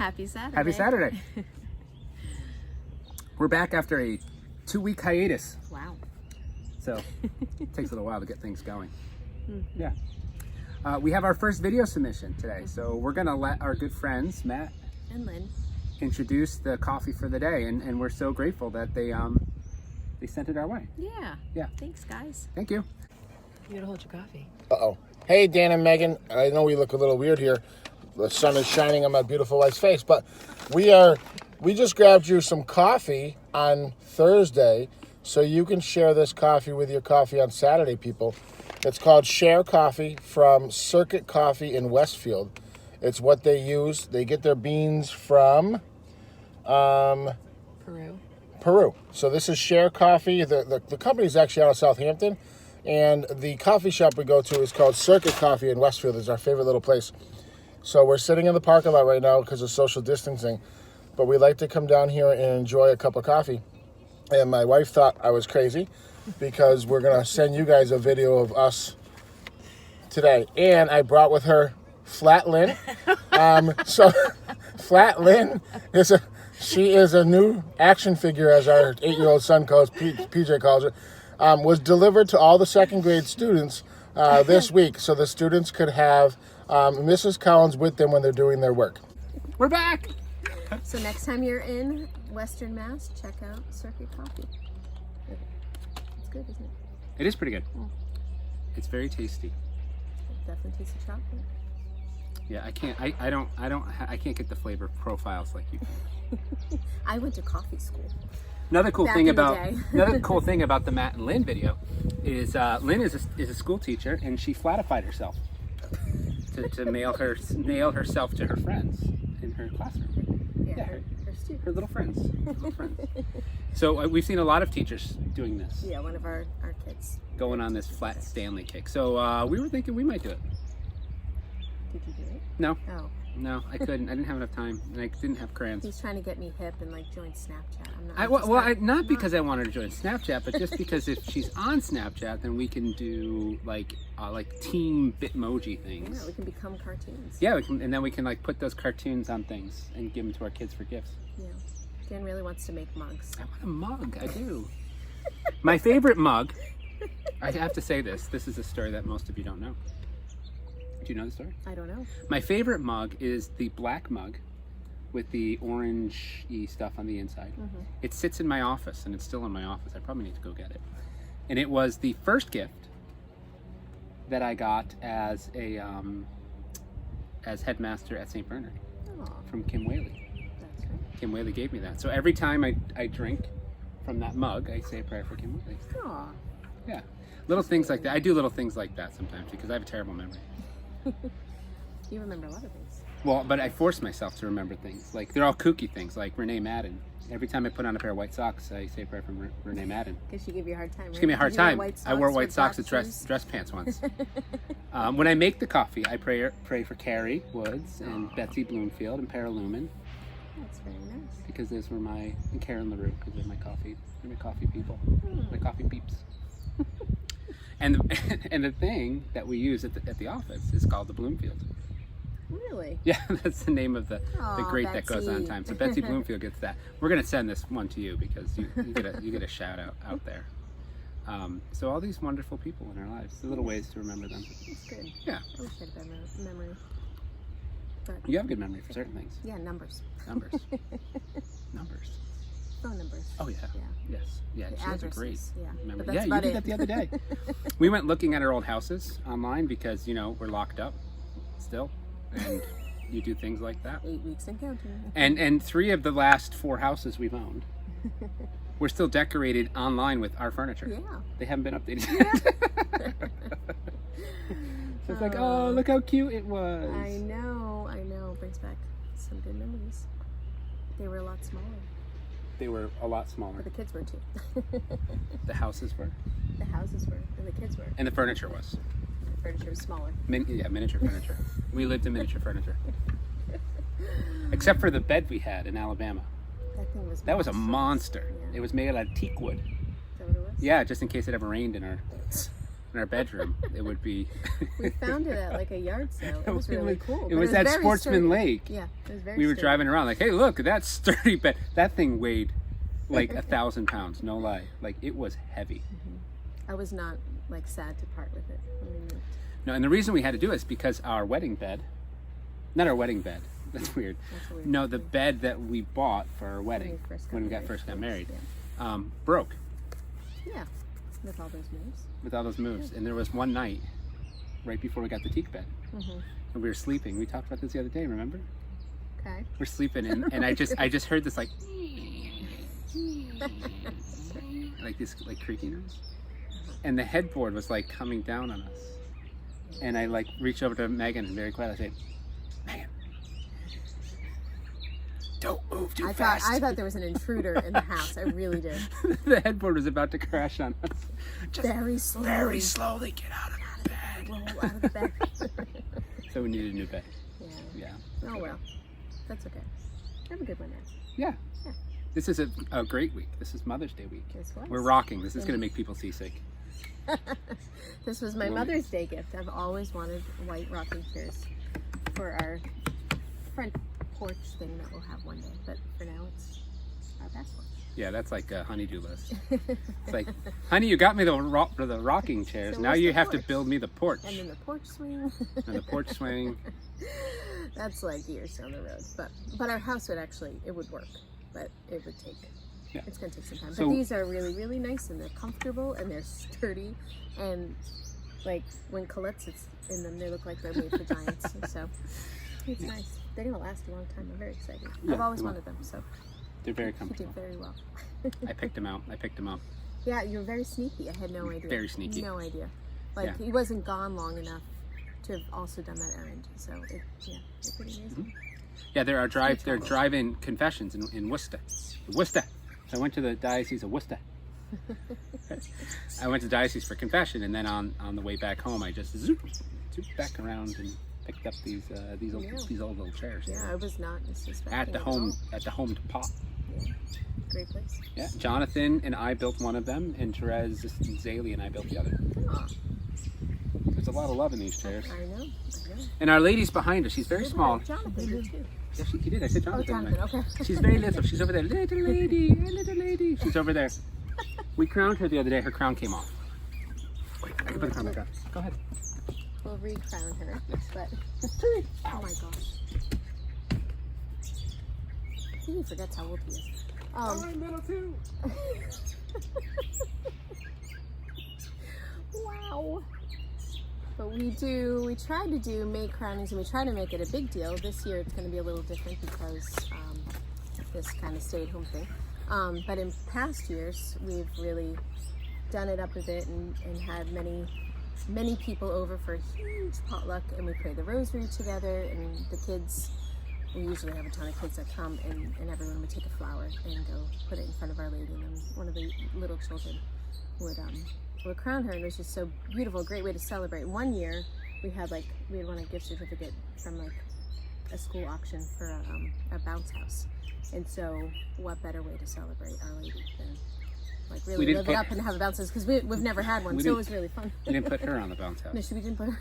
Happy Saturday. Happy Saturday. We're back after a 2-week hiatus. Wow. So it takes a little while to get things going. Mm-hmm. Yeah. We have our first video submission today. So we're going to let our good friends, Matt and Lynn, introduce the coffee for the day. And we're so grateful that they sent it our way. Yeah. Yeah. Thanks, guys. Thank you. You gotta hold your coffee. Uh-oh. Hey, Dan and Megan. I know we look a little weird here. The sun is shining on my beautiful wife's face, but we just grabbed you some coffee on Thursday, so you can share this coffee with your coffee on Saturday, people. It's called Share Coffee from Circuit Coffee in Westfield. It's what they use. They get their beans from Peru. So this is Share Coffee. The company is actually out of Southampton, and the coffee shop we go to is called Circuit Coffee in Westfield. It's our favorite little place. So we're sitting in the parking lot right now because of social distancing, but we like to come down here and enjoy a cup of coffee. And my wife thought I was crazy because we're going to send you guys a video of us today. And I brought with her Flat Lynn. So Flat Lynn she is a new action figure, as our 8-year-old son calls, PJ calls it, was delivered to all the second grade students this week. So the students could have Mrs. Collins with them when they're doing their work. We're back. So next time you're in Western Mass, check out Circuit Coffee. It's good, isn't it? It is pretty good. Mm. It's very tasty. It definitely tastes of chocolate. Yeah, I can't get the flavor profiles like you can. I went to coffee school. Another cool Back thing in the about day. another cool thing about the Matt and Lynn video is Lynn is a school teacher, and she flatified herself to nail herself to her friends in her classroom. Yeah, her students. Her little friends. So we've seen a lot of teachers doing this. Yeah, one of our kids. Going on this flat Stanley kick. So we were thinking we might do it. Did you do it? No. Oh. No, I couldn't. I didn't have enough time, and I didn't have crayons. He's trying to get me hip and like join Snapchat. Not because I wanted to join Snapchat, but just because if she's on Snapchat, then we can do like team Bitmoji things. Yeah, we can become cartoons. Yeah, we can, and then we can like put those cartoons on things and give them to our kids for gifts. Yeah, Dan really wants to make mugs. I want a mug. I do. My favorite mug. I have to say this. This is a story that most of you don't know. Do you know the story? I don't know. My favorite mug is the black mug with the orange-y stuff on the inside. Mm-hmm. It sits in my office, and it's still in my office. I probably need to go get it. And it was the first gift that I got as headmaster at St. Bernard from Kim Whaley. That's right. Kim Whaley gave me that. So every time I drink from that mug, I say a prayer for Kim Whaley. Aw. Yeah. Little things like that. I do little things like that sometimes because I have a terrible memory. You remember a lot of things. Well, but I force myself to remember things. Like, they're all kooky things, like Renee Madden. Every time I put on a pair of white socks, I say a prayer from Renee Madden. Because she gave you a hard time, right? She gave me a hard time. I wore white socks with with dress pants once. When I make the coffee, I pray for Carrie Woods and Betsy Bloomfield and Paralumen. That's very nice. Because those were and Karen LaRue, because they're my coffee people, my coffee peeps. And the thing that we use at the office is called the Bloomfield. Really? Yeah, that's the name of the grate that goes on Betsy. time. So Betsy Bloomfield gets that. We're gonna send this one to you because you get a shout out there. So all these wonderful people in our lives, the little ways to remember them. That's good. Yeah. I wish I had better memory. But You have a good memory for certain things. yeah, numbers. Numbers. Phone numbers. Oh yeah. Yeah. Yes. Yeah. The She has a great addresses, yeah. memory. But that's Yeah, you about did it. that the other day. We went looking at our old houses online because we're locked up still, and you do things like that. 8 weeks and counting. And 3 of the last 4 houses we've owned were still decorated online with our furniture. Yeah. They haven't been updated yet. So it's like, oh, look how cute it was. I know. Brings back some good memories. They were a lot smaller. They were a lot smaller. But the kids were too. The houses were. The houses were, and the kids were. And the furniture was. The furniture was smaller. Miniature furniture. We lived in miniature furniture. Except for the bed we had in Alabama. That thing was. That was a monster. Yeah. It was made out of teak wood. Is that what it was? Yeah, just in case it ever rained in our in our bedroom, it would be. We found it at like a yard sale. It was really cool. It was at very Sportsman sturdy. Lake. Yeah, it was very We were sturdy. driving around like, hey, look, that sturdy bed. That thing weighed like 1,000 pounds. No lie. Like, it was heavy. I was not like sad to part with it when we moved. No, and the reason we had to do it is because our wedding bed, not our wedding bed. That's weird. That's a weird No, the thing. bed that we bought for our wedding when we first got married, broke Yeah, with all those moves. with all those moves. And there was one night right before we got the teak bed, and we were sleeping. We talked about this the other day. Remember? Okay. We're sleeping, and I just heard this like this like creaky noise, and the headboard was like coming down on us. And I like reached over to Megan and very quiet. I said, "Megan, don't move too fast." I thought there was an intruder in the house. I really did. The headboard was about to crash on us. Just Very slowly. very slowly get out of the bed. Roll out of the bed. So we needed a new bed. Yeah. Yeah. Oh well, that's okay. Have a good one now. Yeah. Yeah. This is a great week. This is Mother's Day week. This was. We're rocking. This is going to make people seasick. This was my Mother's Day gift. I've always wanted white rocking chairs for our front porch thing that we'll have one day. But for now, it's our back porch. Yeah, that's like a honeydew list. It's like, honey, you got me the rocking chairs. So now where's you the have to porch? build me the porch And then the porch swing. and the porch swing. That's like years down the road. But our house would actually, it would work. But it would take, it's going to take some time. So- But these are really, really nice, and they're comfortable, and they're sturdy. And like when Colette sits in them, they look like they're made for giants. So it's nice. They're going to last a long time. I'm very excited. Yeah, I've always they will. wanted them, so They're very you did comfortable. very well. I picked them out. Yeah, you're very sneaky. I had no idea. Very sneaky. No idea. Like, Yeah. he wasn't gone long enough to have also done that errand. So, they're pretty amazing. Yeah, there are drive-in confessions in Worcester. Worcester. So I went to the Diocese of Worcester. I went to Diocese for confession, and then on the way back home, I just zooped back around and picked up these old little chairs. Yeah, I was not disrespecting At the home pot. Yeah, great place. Yeah, Jonathan and I built one of them, and Therese Zaley and I built the other. Aw, There's a lot of love in these chairs. I know. And our lady's behind us. She's very small. Jonathan did too. Yeah, he did. I said Oh, Jonathan. Jonathan, okay. She's very little. She's over there. Little lady. She's over there. We crowned her the other day. Her crown came off. Wait, I can put the crown back on. Go ahead. We'll re-crown her, but oh my gosh. I think he forgets how old he is. I'm little too. Wow. But we try to do May crownings, and we try to make it a big deal. This year it's going to be a little different because this kind of stay-at-home thing. But in past years, we've really done it up a bit and had many people over for a huge potluck, and we pray the Rosary together, and the kids, we usually have a ton of kids that come, and everyone would take a flower and go put it in front of Our Lady, and then one of the little children would crown her, and it was just so beautiful, a great way to celebrate. One year we had won a gift certificate from like a school auction for a bounce house, and so what better way to celebrate Our Lady than like really live it up and have a bounce house, because we've never had one, so it was really fun. We didn't put her on the bounce house. No, we didn't put her.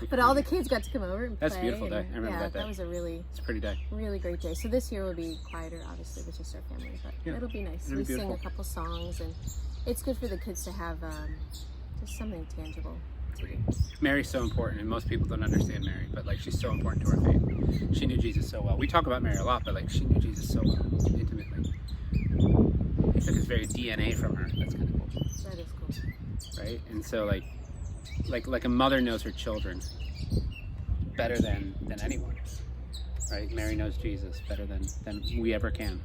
But all the kids got to come over and That's a play. beautiful day. I remember that day. That was a really, It's a pretty day. really great day. So this year will be quieter, obviously, with just our family, but Yeah. it'll be nice. It'll be We sing beautiful. a couple songs, and it's good for the kids to have just something tangible to do. Mary's so important, and most people don't understand Mary, but like she's so important to our faith. She knew Jesus so well. We talk about Mary a lot, but like she knew Jesus so well, intimately. He took his very DNA from her. That's kind of cool, That is cool. right? And so like a mother knows her children better than anyone, right? Mary knows Jesus better than we ever can,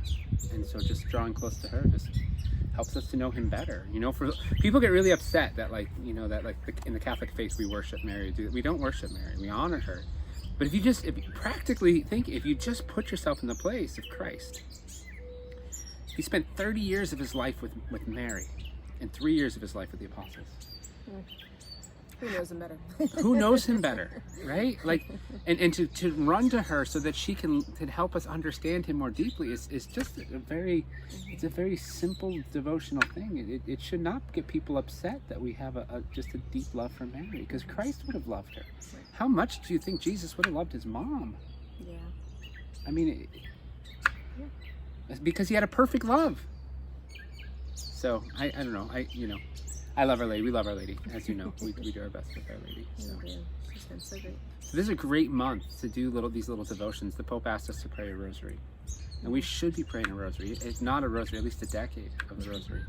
and so just drawing close to her just helps us to know him better. You know, for people get really upset that in the Catholic faith we worship Mary. We don't worship Mary. We honor her. But if you just put yourself in the place of Christ, he spent 30 years of his life with Mary, and 3 years of his life with the apostles. Who knows him better? Who knows him better, right? Like, and to run to her so that she can help us understand him more deeply is just a very, it's a very simple devotional thing. It should not get people upset that we have just a deep love for Mary, because Christ would have loved her. How much do you think Jesus would have loved his mom? Yeah. I mean, it's because he had a perfect love. So I don't know. I love Our Lady. We love Our Lady, as you know. We do our best with Our Lady. So. Yeah. She's been so great. So this is a great month to do these little devotions. The Pope asked us to pray a rosary. And we should be praying a rosary. If not a rosary, at least a decade of the rosary.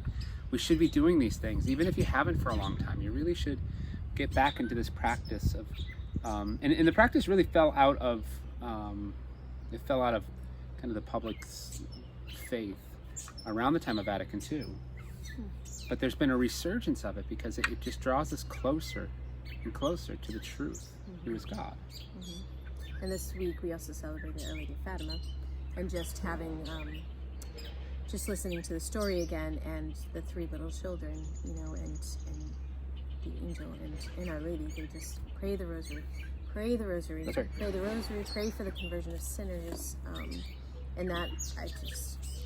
We should be doing these things. Even if you haven't for a long time, you really should get back into this practice of, and the practice really fell out of kind of the public's faith around the time of Vatican II. But there's been a resurgence of it because it just draws us closer and closer to the truth, who is God. And this week we also celebrated Our Lady of Fatima, and just having, just listening to the story again, and the three little children, you know, and the angel and Our Lady, they just pray the rosary, That's right. pray the rosary, pray for the conversion of sinners, and that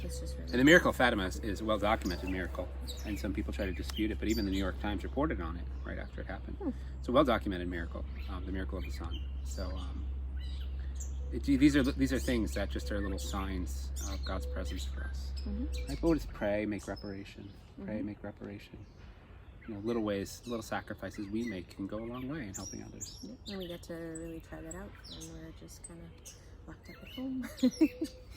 it's just really. And the miracle of Fatima is a well-documented miracle, and some people try to dispute it, but even the New York Times reported on it right after it happened. It's a well-documented miracle, the miracle of the sun. So these are things that just are little signs of God's presence for us. Like, oh, just pray, make reparation. Pray, make reparation. You know, little ways, little sacrifices we make can go a long way in helping others. And we get to really try that out, and we're just kind of locked up at home.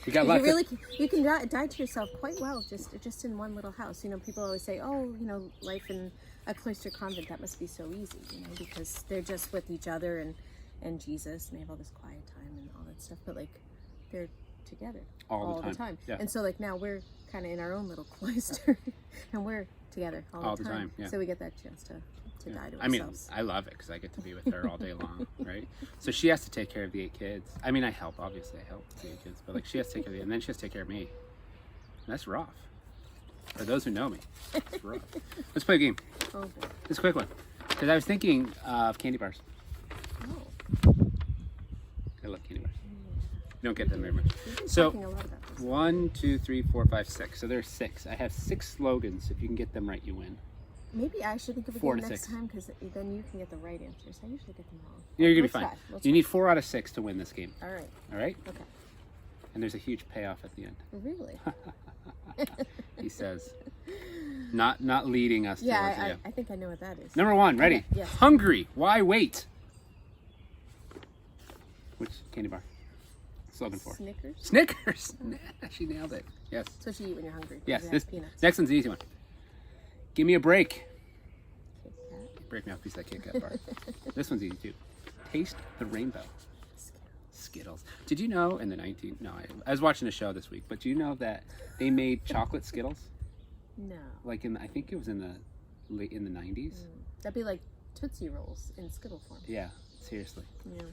We got locked up. You can die to yourself quite well just in one little house. You know, people always say, oh, you know, life in a cloister convent, that must be so easy, you know, because they're just with each other and Jesus, and they have all this quiet time and all that stuff, but like they're together all the time. Yeah. And so like now we're kind of in our own little cloister and we're together all the time. Yeah. So we get that chance to die to I mean, ourselves. I love it because I get to be with her all day long, right? So she has to take care of the 8 kids. I mean, I help, obviously, I help the 8 kids, but like she has to take care of and then she has to take care of me. And that's rough. For those who know me, it's rough. Let's play a game. Oh, boy. Just a quick one. Because I was thinking of candy bars. Oh. I love candy bars. You don't get them very much. We've been So, talking a lot about this. 1, 2, 3, 4, 5, 6. So there's 6. I have 6 slogans. If you can get them right, you win. Maybe I should think of a 4 game to next 6. time, because then you can get the right answers. I usually get them wrong. You're going to be Let's fine. try. Let's You try. need 4 out of 6 to win this game. All right. All right? Okay. And there's a huge payoff at the end. Really? He says, not leading us towards it. Yeah, I think I know what that is. Number 1, ready? Okay, yes. Hungry. Why wait? Which candy bar? Slogan for? Snickers? Snickers. She nailed it. Yes. That's what you eat when you're hungry. Yes. You This have peanuts. next one's an easy one. Give me a break. Kit Kat. Break me off a piece of that Kit Kat bar. This one's easy too. Taste the rainbow. Skittles. Did you know in the I was watching a show this week, but do you know that they made chocolate Skittles? No. Like I think it was in the 90s. That'd be like Tootsie Rolls in Skittle form. Yeah, seriously. Yeah.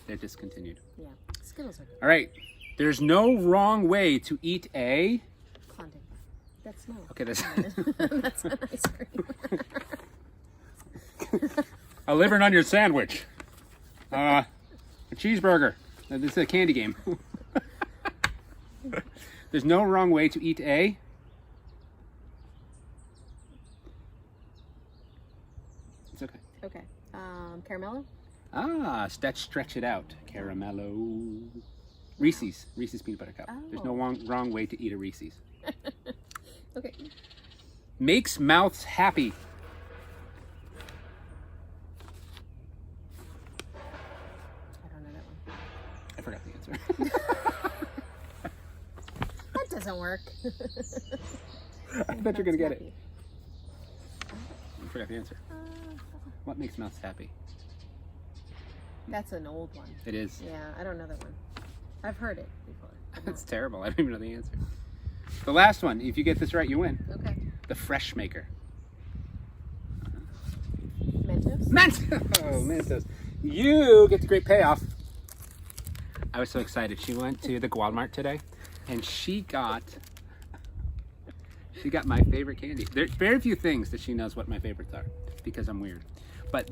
They're discontinued. Yeah. Skittles are good. All right. There's no wrong way to eat a... Klondike. That's no. Okay, that's... That's not ice cream. a liver and onion sandwich. A cheeseburger. This is a candy game. There's no wrong way to eat a... It's okay. Okay. Caramello? Let's stretch it out. Caramello. Reese's peanut butter cup. There's no wrong way to eat a Reese's. Okay. Makes mouths happy. I don't know that one. I forgot the answer. That doesn't work. I bet you're gonna get it. I forgot the answer. What makes mouths happy? That's an old one. It is. Yeah, I don't know that one. I've heard it before. but That's no. terrible. I don't even know the answer. The last one. If you get this right, you win. Okay. The Fresh Maker. Mentos? Mentos. You get the great payoff. I was so excited. She went to the Walmart today, and she got my favorite candy. There's very few things that she knows what my favorites are, because I'm weird. But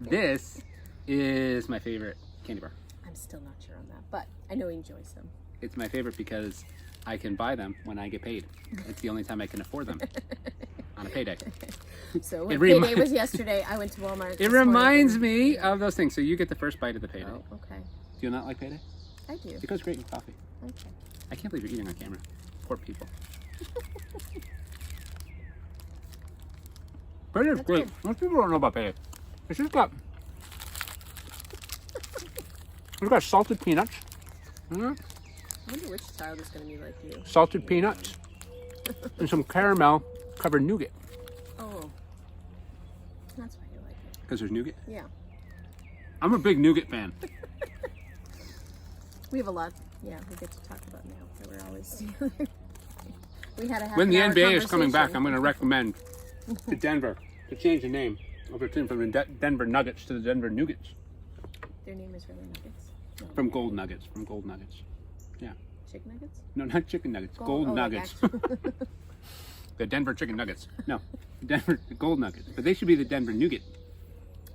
this is my favorite candy bar. I'm still not sure on that, but I know he enjoys them. It's my favorite because I can buy them when I get paid. It's the only time I can afford them on a payday. So It when payday remi- was yesterday, I went to Walmart. It reminds me of those things. So you get the first bite of the payday. Oh, okay. Do you not like payday? I do. It goes great with coffee. Okay. I can't believe you're eating on camera. Poor people. Payday's That's great. good. Most people don't know about payday. It's just got salted peanuts. I wonder which child is going to be like you. Salted peanuts and some caramel covered nougat. Oh. That's why you like it. Because there's nougat. Yeah. I'm a big nougat fan. We have a lot. Yeah, we get to talk about now. That we're always together. We had a half When the an hour NBA is coming back, I'm conversation. going to recommend to Denver to change the name of their team from the Denver Nuggets to the Denver Nougats. Their name is really Nuggets. No. From Gold Nuggets. From Gold Nuggets. Yeah. Chicken Nuggets? No, not chicken nuggets. Gold like Nuggets. actual- The Denver Chicken Nuggets. No, the Gold Nuggets. But they should be the Denver Nougat.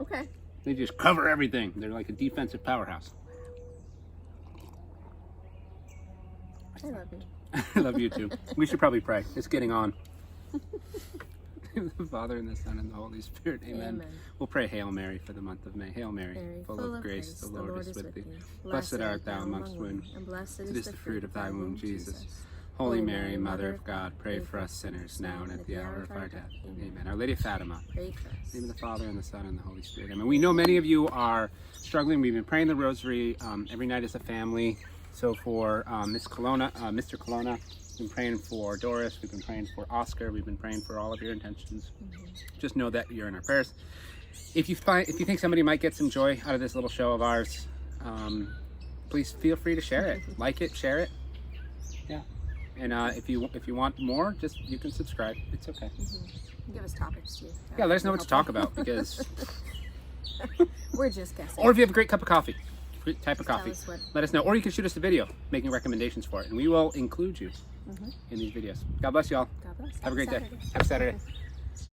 Okay. They just cover everything. They're like a defensive powerhouse. I love you. I love you too. We should probably pray. It's getting on. The Father and the Son and the Holy Spirit. Amen. Amen. We'll pray Hail Mary for the month of May. Hail Mary, Mary, full of grace, the Lord is with thee. Blessed art thou amongst women, and blessed is the fruit of thy womb, Jesus. Holy Mary, Mother of God, pray for us sinners now and at the hour of our death. Amen. Our Lady of Fatima. Pray for In the us. name of the Father, and the Son, and the Holy Spirit. Amen. We know many of you are struggling. We've been praying the Rosary every night as a family. So for Mr. Colonna, we've been praying for Doris. We've been praying for Oscar. We've been praying for all of your intentions. Just know that you're in our prayers. If you think somebody might get some joy out of this little show of ours, please feel free to share it, like it, share it. Yeah. And if you want more, you can subscribe. It's okay. Give us topics too. Yeah, let us know what to talk about because. We're just guessing. Or if you have a great cup of coffee, type of Tell coffee, us what- let us know. Or you can shoot us a video making recommendations for it, and we will include you in these videos. God bless you all. God bless. Have a great day. Saturday. Have a Saturday.